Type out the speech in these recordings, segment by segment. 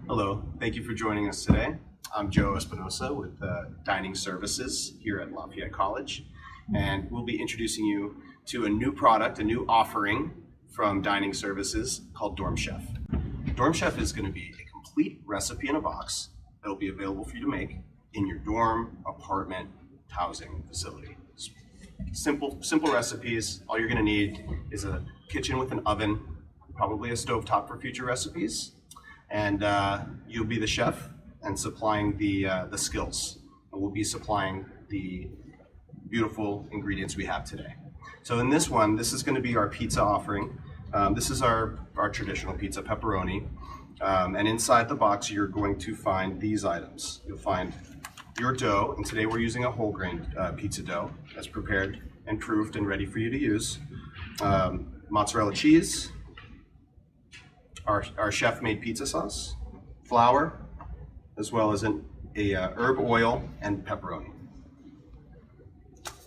Hello, thank you for joining us today. I'm Joe Espinosa with Dining Services here at Lafayette College, and we'll be introducing you to a new product, a new offering from Dining Services called Dorm Chef. Dorm Chef is going to be a complete recipe in a box that will be available for you to make in your dorm, apartment, housing facility. Simple recipes. All you're going to need is a kitchen with an oven, probably a stovetop for future recipes, and you'll be the chef and supplying the skills. And we'll be supplying the beautiful ingredients we have today. So in this one, this is going to be our pizza offering. This is our traditional pizza, pepperoni. And inside the box, you're going to find these items. You'll find your dough, and today we're using a whole grain pizza dough that's prepared and proofed and ready for you to use. Mozzarella cheese, our chef-made pizza sauce, flour, as well as a herb oil and pepperoni.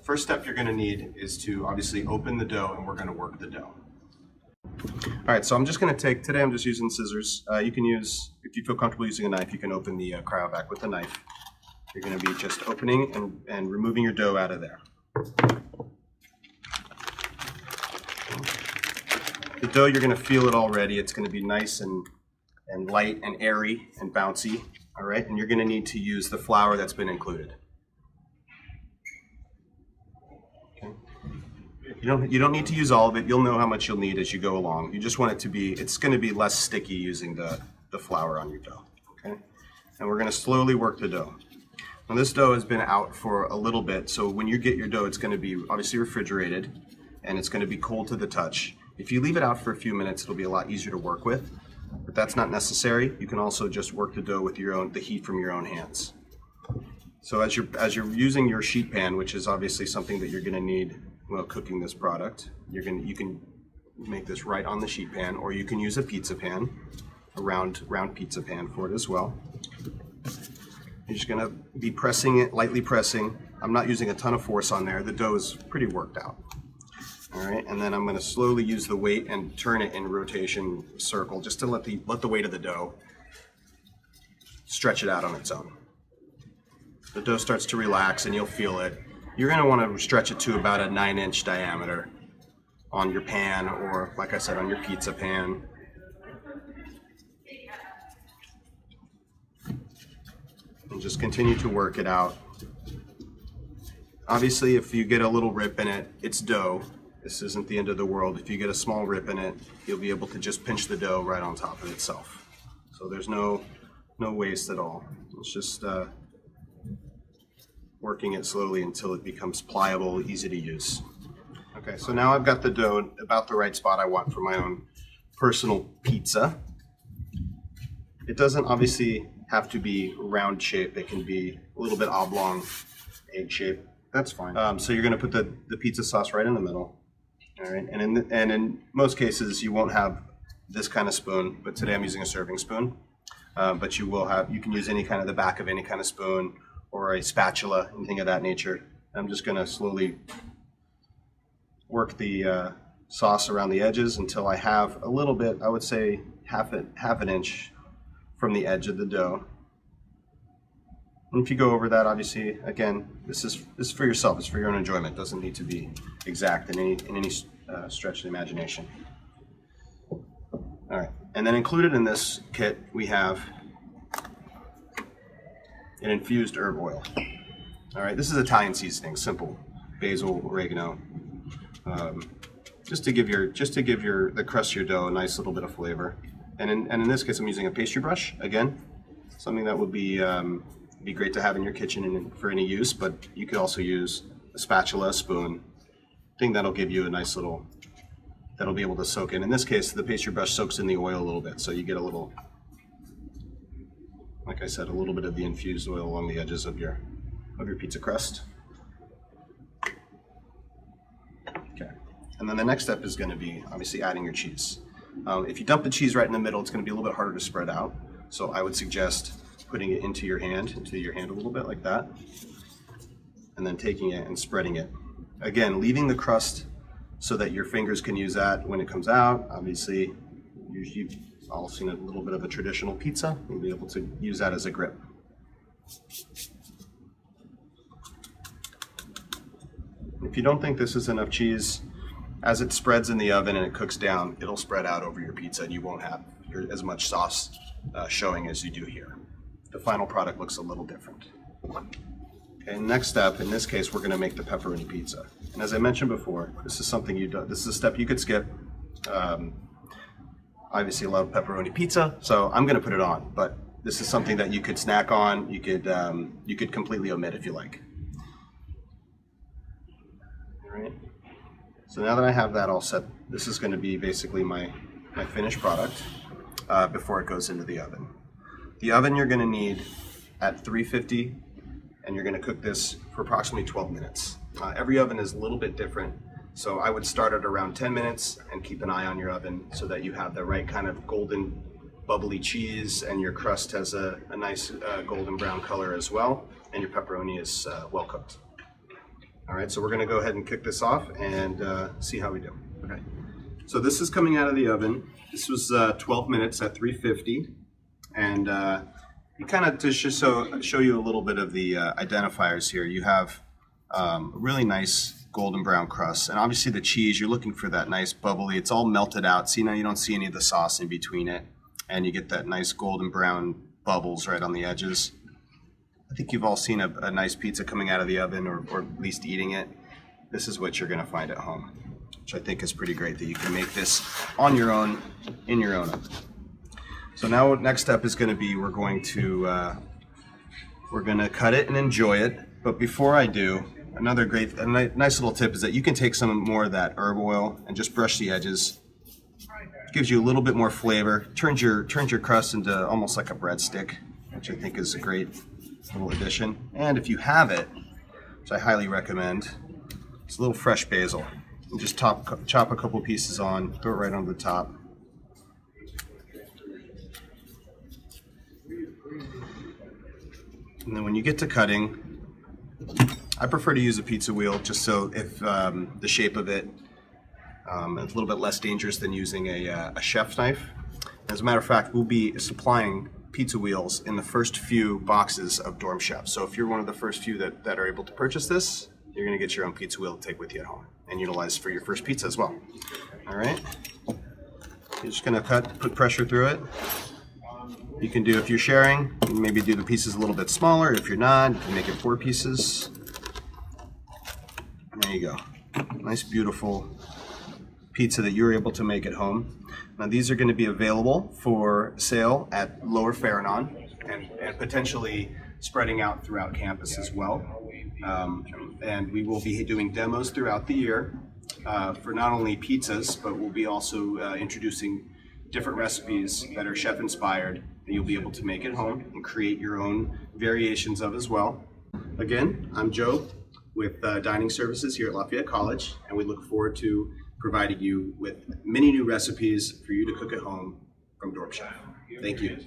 First step you're going to need is to obviously open the dough, and we're going to work the dough. All right, so I'm just going to take, today I'm just using scissors. You can use, if you feel comfortable using a knife, you can open the cryovac with a knife. You're going to be just opening and removing your dough out of there. The dough, you're going to feel it already. It's going to be nice and light and airy and bouncy. All right, and you're going to need to use the flour that's been included. Okay. You don't need to use all of it. You'll know how much you'll need as you go along. You just want it to be, it's going to be less sticky using the flour on your dough. Okay, and we're going to slowly work the dough. Now this dough has been out for a little bit, so when you get your dough, it's going to be obviously refrigerated, and it's going to be cold to the touch. If you leave it out for a few minutes, it'll be a lot easier to work with, but that's not necessary. You can also just work the dough with the heat from your own hands. So as you're using your sheet pan, which is obviously something that you're going to need while cooking this product, you can make this right on the sheet pan, or you can use a pizza pan, a round pizza pan for it as well. You're just going to be pressing it, lightly pressing. I'm not using a ton of force on there. The dough is pretty worked out. All right, and then I'm going to slowly use the weight and turn it in rotation circle just to let the weight of the dough stretch it out on its own. The dough starts to relax and you'll feel it. You're going to want to stretch it to about a 9-inch diameter on your pan, or like I said, on your pizza pan. And just continue to work it out. Obviously, if you get a little rip in it, it's dough. This isn't the end of the world. If you get a small rip in it, you'll be able to just pinch the dough right on top of itself. So there's no waste at all. It's just working it slowly until it becomes pliable, easy to use. Okay, so now I've got the dough about the right spot I want for my own personal pizza. It doesn't obviously have to be round shape. It can be a little bit oblong, egg shape. That's fine. So you're going to put the pizza sauce right in the middle. All right, and in most cases you won't have this kind of spoon, but today I'm using a serving spoon. But you can use any kind of the back of any kind of spoon or a spatula, anything of that nature. I'm just going to slowly work the sauce around the edges until I have a little bit, I would say half an inch from the edge of the dough. And if you go over that, obviously, again, this is for yourself. It's for your own enjoyment. It doesn't need to be exact in any stretch of the imagination. All right, and then included in this kit, we have an infused herb oil. All right, this is Italian seasoning, simple, basil, oregano, just to give the crust of your dough a nice little bit of flavor. And in this case, I'm using a pastry brush again, something that would be great to have in your kitchen and for any use. But you could also use a spatula, a spoon, thing that'll give you a nice little, that'll be able to soak in. In this case, the pastry brush soaks in the oil a little bit, so you get a little, like I said, a little bit of the infused oil along the edges of your pizza crust. Okay, and then the next step is going to be obviously adding your cheese. If you dump the cheese right in the middle, it's going to be a little bit harder to spread out. So I would suggest putting it into your hand a little bit like that, and then taking it and spreading it. Again, leaving the crust so that your fingers can use that when it comes out. Obviously, You've all seen a little bit of a traditional pizza. You'll be able to use that as a grip. If you don't think this is enough cheese, as it spreads in the oven and it cooks down, it'll spread out over your pizza and you won't have as much sauce showing as you do here. The final product looks a little different. Okay, next step, in this case, we're going to make the pepperoni pizza. And as I mentioned before, this is something this is a step you could skip. Obviously, I love pepperoni pizza, so I'm going to put it on. But this is something that you could snack on. You could completely omit if you like. All right. So now that I have that all set, this is going to be basically my finished product before it goes into the oven. The oven you're going to need at 350, and you're going to cook this for approximately 12 minutes. Every oven is a little bit different, so I would start at around 10 minutes and keep an eye on your oven so that you have the right kind of golden, bubbly cheese, and your crust has a nice golden brown color as well, and your pepperoni is well cooked. All right, so we're going to go ahead and kick this off and see how we do. Okay, so this is coming out of the oven. This was 12 minutes at 350, and you kind of, to show you a little bit of the identifiers here, you have a really nice golden brown crust, and obviously the cheese, you're looking for that nice bubbly, it's all melted out. See, now you don't see any of the sauce in between it, and you get that nice golden brown bubbles right on the edges. I think you've all seen a nice pizza coming out of the oven, or at least eating it. This is what you're going to find at home, which I think is pretty great, that you can make this on your own, in your own oven. So now next step is going to be we're going to cut it and enjoy it. But before I do, another nice little tip is that you can take some more of that herb oil and just brush the edges. It gives you a little bit more flavor. Turns your crust into almost like a breadstick, which I think is a great little addition. And if you have it, which I highly recommend, it's a little fresh basil. And just chop a couple pieces on, throw it right on the top. And then when you get to cutting, I prefer to use a pizza wheel, just so if the shape of it is a little bit less dangerous than using a chef's knife. As a matter of fact, we'll be supplying pizza wheels in the first few boxes of Dorm Chef. So if you're one of the first few that are able to purchase this, you're going to get your own pizza wheel to take with you at home and utilize for your first pizza as well. All right, you're just going to put pressure through it. You can do, if you're sharing, you can maybe do the pieces a little bit smaller. If you're not, you can make it 4 pieces. There you go. Nice, beautiful pizza that you're able to make at home. Now these are going to be available for sale at Lower Farinon and potentially spreading out throughout campus as well. And we will be doing demos throughout the year for not only pizzas, but we'll be also introducing different recipes that are chef inspired that you'll be able to make at home and create your own variations of as well. Again, I'm Joe with Dining Services here at Lafayette College, and we look forward to providing you with many new recipes for you to cook at home from Dorm Chef. Thank you.